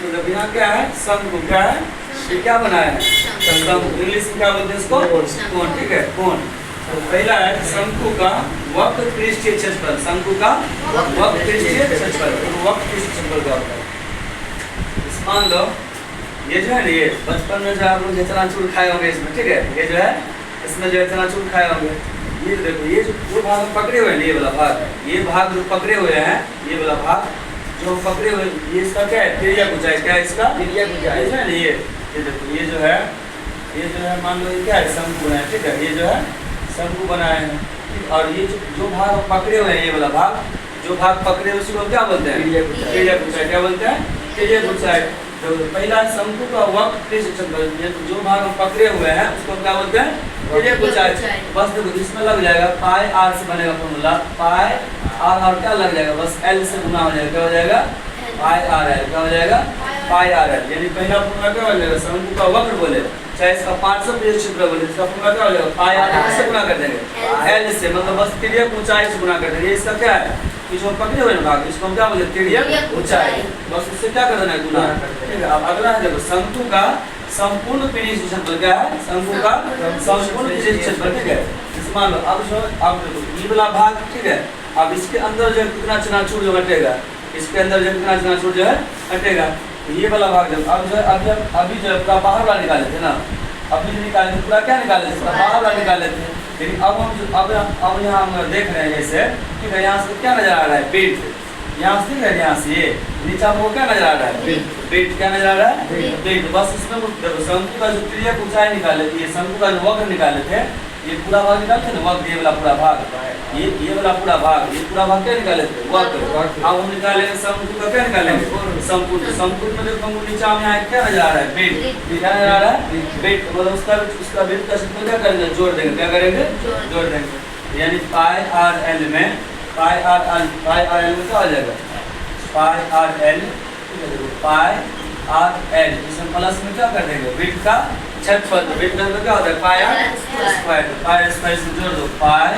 तो जब यहाँ क्या है शंकु, क्या है ये क्या बना है शंकु, इंग्लिश में क्या बोलते हैं इसको कोण, ठीक है कोण। तो पहला है शंकु का वक्र पृष्ठीय क्षेत्रफल, शंकु का वक्र पृष्ठीय क्षेत्रफल, वक्र पृष्ठीय क्षेत्रफल क्या होता है। मान लो ये जो है ना, ये बचपन में जो आप लोग चनाचूर खाए होंगे इसमें, ठीक है, ये जो है इसमें जो है चनाचूर खाए होंगे। ये देखो ये जो भाग पकड़े हुए हैं, ये वाला भाग, ये भाग जो पकड़े हुए हैं, ये वाला भाग जो पकड़े हुए, ये इसका क्या है तिर्यक ऊंचाई, क्या है इसका तिर्यक ऊंचाई है ना। ये देखो ये जो है मान लो ये क्या है शंकु है, ठीक है, ये जो है शंकु बनाए हैं। और ये जो भाग पकड़े हुए हैं, ये वाला भाग जो भाग पकड़े हुए उसको क्या बोलते हैं तिर्यक ऊंचाई, क्या बोलते हैं तिर्यक ऊंचाई। तो पहला शंकु का वक्र पृष्ठीय क्षेत्रफल, जो भाग हम पकड़े हुए हैं उसको क्या बोलते हैं तिर्यक ऊंचाई। बस देखो इसमें लग जाएगा पाई आर से बनेगा फॉर्मूला, पाई आर और क्या लग जाएगा बस एल से गुना हो जाएगा, क्या हो जाएगा पाई आर एल, क्या हो जाएगा पाई आर एल। यानी पहला फॉर्मूला क्या हो जाएगा शंकु का वक्र बोले चाहे इसका 500 पृष्ठ क्षेत्र बोले, इसका फॉर्मूला क्या हो जाएगा पाई आर से गुना कर देंगे एल से, मतलब बस तिर्यक ऊंचाई से गुना कर देंगे। इसका क्या है कि जो पकड़े हुए भाग इसको हम क्या बोलते हैं तिर्यक ऊंचाई, बस उससे क्या कर देना है गुना, ठीक है। अब अगला है देखो शंकु का संपूर्ण पृष्ठीय क्षेत्रफल, क्या है शंकु का संपूर्ण पृष्ठीय क्षेत्रफल, ठीक है। मान लो अब देखो ये वाला भाग, ठीक है, अब इसके अंदर जो कितना चनाचूर जो हटेगा, इसके अंदर जो कितना चनाचूर जो है हटेगा, ये वाला भाग जब अब जो है अभी जो पूरा बाहर वाला निकाले थे ना, अभी जो निकाले थे पूरा क्या निकाले थे बाहर वाला निकाले थे। लेकिन अब हम अब यहाँ हम देख रहे हैं जैसे, ठीक है, यहाँ से क्या नजर आ रहा है पेट, यहाँ से ठीक है, यहाँ से ये नीचा वो क्या नजर आ रहा है पेट, क्या नजर आ रहा है पेट। बस इसमें शंकु का जो तिर्यक ऊंचाई निकाले थे, शंकु का जो वक्र निकाले थे, ये पूरा भाग निकालते हैं ना वक्र, ये वाला पूरा भाग, ये वाला पूरा भाग, ये पूरा भाग क्या निकाले थे वक्र। अब हम निकालेंगे शंकु का, क्या निकालेंगे संपूर्ण, संपूर्ण में देखो नीचा में यहाँ क्या नजर आ रहा है पेट, क्या नजर आ रहा है पेट, मतलब उसका वृत्त का क्षेत्रफल क्या करेंगे जोड़ देंगे, क्या करेंगे जोड़ देंगे। यानी पाई आर एल में पाई आर एल में क्या हो जाएगा पाई आर एल, पाई आर एल इसमें प्लस में क्या कर देंगे वृत्त का क्षेत्रफल, वृत्त का क्या होता है पाई आर स्क्वायर, पाई स्क्वायर से जोड़ दो पाई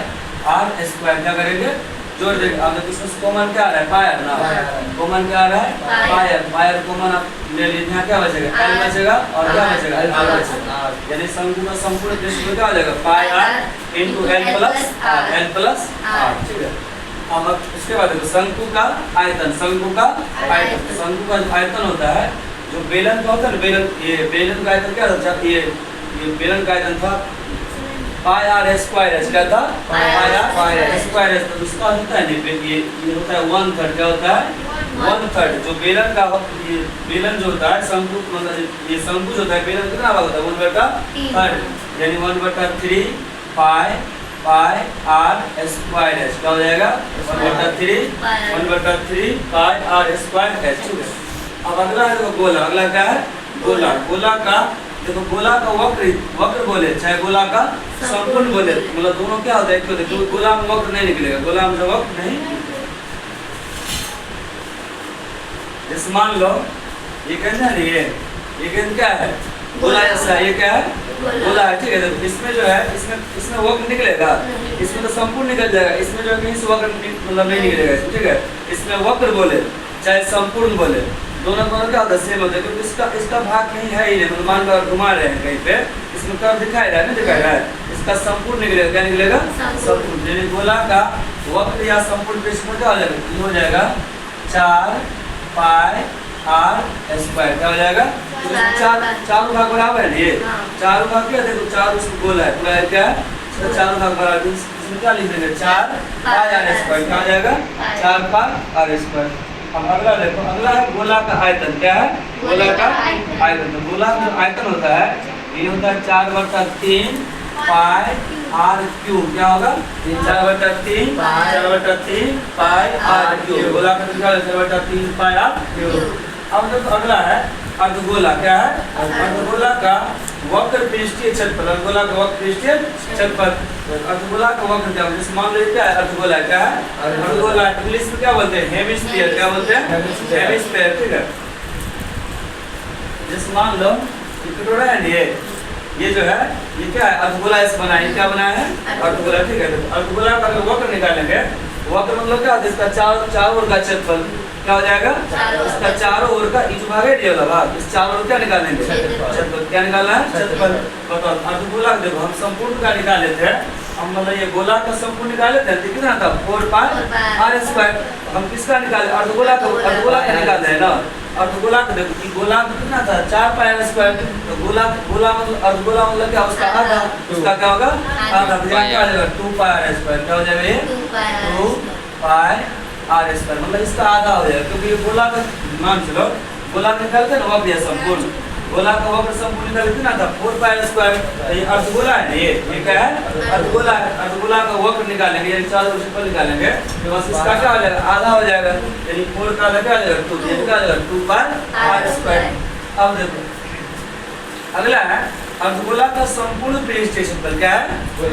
आर स्क्वायर, क्या करेंगे जोड़ देंगे। अब देखो इसमें कॉमन क्या आ रहा है पाई आर ना, कॉमन क्या आ रहा है पाई आर कॉमन आप ले लीजिए, यहाँ क्या बचेगा एल बचेगा और क्या बचेगा आर बचेगा। यानी शंकु का संपूर्ण पृष्ठफल क्या हो जाएगा pi r into l plus r, ठीक है। अब उसके बाद देखो शंकु का आयतन, शंकु का आयतन, शंकु का आयतन होता है जो बेलन का होता है ना, बेलन, ये बेलन का आयतन क्या था, ये बेलन का आयतन था पाई आर स्क्वायर एच, क्या था पाई आर स्क्वायर एच। तो उसका होता है ये होता है 1/3, क्या होता है 1/3। जो बेलन का ये बेलन जो होता है शंकु, मतलब ये शंकु जो होता है बेलन कितना भाग होता है 1/3, यानी 1/3 पाई आर स्क्वायर एच, क्या हो जाएगा 1/3 पाई आर स्क्वायर एच। अब अगला है देखो गोला, अगला क्या है गोला। गोला का देखो गोला का वक्र बोले चाहे गोला का संपूर्ण बोले, मतलब दोनों क्या होता है एक होता है, गोला में वक्र नहीं निकलेगा, गोला में वक्र नहीं। जैसे मान लो ये गेंद है नहीं, ये गेंद क्या है गोला जैसा है, ये क्या है गोला है, ठीक है। देखो इसमें जो है इसमें वक्र निकलेगा, इसमें तो संपूर्ण निकल जाएगा, इसमें जो है कहीं से वक्र मतलब नहीं निकलेगा, ठीक है। इसमें वक्र बोले चाहे संपूर्ण बोले दोनों क्या होता है सेम होता है, क्योंकि इसका भाग कहीं है ही नहीं, मतलब मान लो घुमा रहे हैं कहीं पे, इसमें कर्व दिखाई रहा है ना, दिखाई रहा है, इसका संपूर्ण निकलेगा, क्या निकलेगा संपूर्ण। यानी गोला का वक्र या संपूर्ण पृष्ठफल क्या हो जाएगा, हो जाएगा 4 पाई आर स्क्वायर, क्या हो जाएगा चारों भाग बराबर है ना, ये चारों भाग क्या देखो चारों उसको गोला है पूरा क्या है, चारों भाग बराबर, इसमें क्या लिख देंगे 4 पाई आर स्क्वायर, क्या हो जाएगा 4 पाई आर स्क्वायर। अब अगला देखो, अगला है गोला का आयतन, क्या है गोला का आयतन। तो गोला का जो आयतन होता है ये होता है 4/3 पाई आर क्यूब, क्या होगा 4/3 पाई आर क्यूब, गोला का निकाल 4/3 पाई आर क्यूब। अब देखो अगला है अर्धगोला, क्या है अर्धगोला का वक्र पृष्ठीय क्षेत्रफल, अर्धगोला का वक्र पृष्ठीय क्षेत्रफल। अर्धगोला का वक्र क्या जैसे मान लो क्या है अर्धगोला, क्या है अर्धगोला, इंग्लिश में क्या बोलते हैं हेमिस्फीयर, क्या बोलते हैं हेमिस्फीयर, ठीक है। जैसे मान लो कटोरा है ना, ये जो है ये क्या है अर्धगोला ऐसे बना है, क्या बनाया है अर्धगोला, ठीक है। अर्धगोला का वक्र निकालेंगे, वक्र मतलब क्या होता है इसका चारों ओर का क्षेत्रफल, क्या हो जाएगा? इसका चारों ओर का ये जो भाग है ये वाला भाग, इस चारों ओर क्या निकालेंगे? क्षेत्रफल। क्या निकालना है? क्षेत्रफल। बताओ अर्धगोला देखो हम संपूर्ण का निकाल लेते हैं, हम मतलब ये गोला का संपूर्ण निकाले थे तो कितना था? 4 पाई आर स्क्वायर। हम किसका निकाले? अर्धगोला का, अर्धगोला का निकालते हैं ना। अर्धगोला का देखो कि गोला का कितना था? 4 पाई आर स्क्वायर। तो गोला गोला मतलब अर्धगोला मतलब क्या? उसका आधा। उसका क्या होगा? आधा। तो क्या हो जाएगा? 2 पाई आर स्क्वायर। क्या हो जाएगा ये? 2 पाई आर स्क्वायर मतलब इसका आधा हो जाएगा, क्योंकि ये गोला का मान चलो गोला निकालते हैं ना वक्र या संपूर्ण, गोला का वक्र संपूर्ण निकाल कितना था? 4 पाई स्क्वायर। ये अर्धगोला है ना, ये क्या है? अर्धगोला है। अर्धगोला का वक्र निकालेंगे यानी चारों ओर क्षेत्रफल निकालेंगे तो बस इसका क्या हो जाएगा? आधा हो जाएगा, यानी 4 का आधा क्या हो जाएगा? 2। ये क्या हो जाएगा? 2 पाई आर स्क्वायर। अब देखो अगला है अर्धगोला का संपूर्ण पृष्ठीय क्षेत्रफल। क्या है?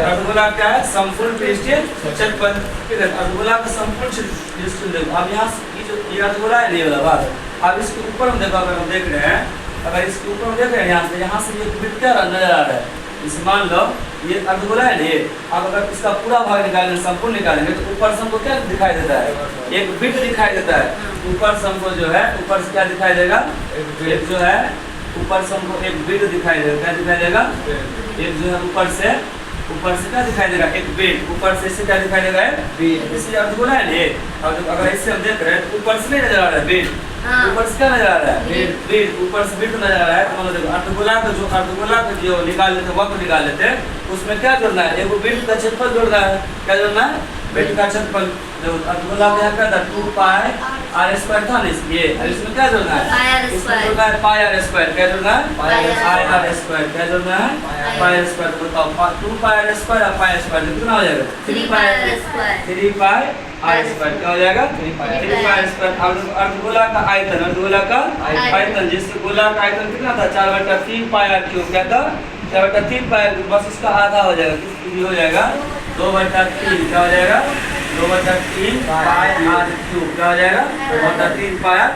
अर्धगोला क्या है? संपूर्ण पृष्ठीय क्षेत्रफल। ठीक है, अर्धगोला का संपूर्ण क्षेत्रफल देखो। अब यहाँ ये अर्धगोला है ये वाला भाग, अब इसके ऊपर हम देखो, अगर हम देख रहे हैं, अगर इसके ऊपर हम देख रहे हैं यहाँ से ये बिट क्या नजर आ रहा है? इसे मान लो ये अर्धगोला है ना ये, अब अगर इसका पूरा भाग निकालेंगे, संपूर्ण निकालेंगे तो ऊपर से हमको क्या दिखाई देता है? एक बिट दिखाई देता है। ऊपर से हमको जो है ऊपर से क्या दिखाई देगा? एक जो है ऊपर से हमको एक बिट दिखाई देगा। क्या दिखाई देगा? एक जो है ऊपर से क्या दिखाई देगा? एक बिट। ऊपर से इससे क्या दिखाई देगा? बिट। इसलिए अर्धगोला है ये, और अगर इससे हम देख रहे हैं तो ऊपर से नहीं नजर आ रहा है बिट, ऊपर से क्या नजर आ रहा है? बिट। ऊपर से बिट नजर आ रहा है। तो मतलब देखो अर्धगोला का जो निकाल लेते वक्र निकाल लेते हैं उसमें क्या जोड़ना है? एक बिट का क्षेत्रफल जोड़ना है। क्या जोड़ना है? बिट का क्षेत्रफल। अर्धगोला का क्या था? 2 पाई आर स्क्वायर था ना इसलिए, और इसमें क्या जोड़ना है? इसमें जोड़ना है पाई आर स्क्वायर। क्या जोड़ना है? पाई आर स्क्वायर। क्या जोड़ना है? पाई आर स्क्वायर। बताओ 2 पाई आर स्क्वायर और पाई स्क्वायर कितना हो जाएगा? 3 पाई आर स्क्वायर। क्या हो जाएगा? 3 पाई आर स्क्वायर। अर्धगोला का आयतन, अर्धगोला का आयतन, जिससे गोला का आयतन कितना था? 4/3 पाई आर क्यूब। क्या था? 4/3 पाई आर क्यूब। बस इसका आधा हो जाएगा, कितनी हो जाएगा? 2/3। क्या हो जाएगा? 2/3 पाई आर क्यूब। क्या हो जाएगा? 2/3 पाई आर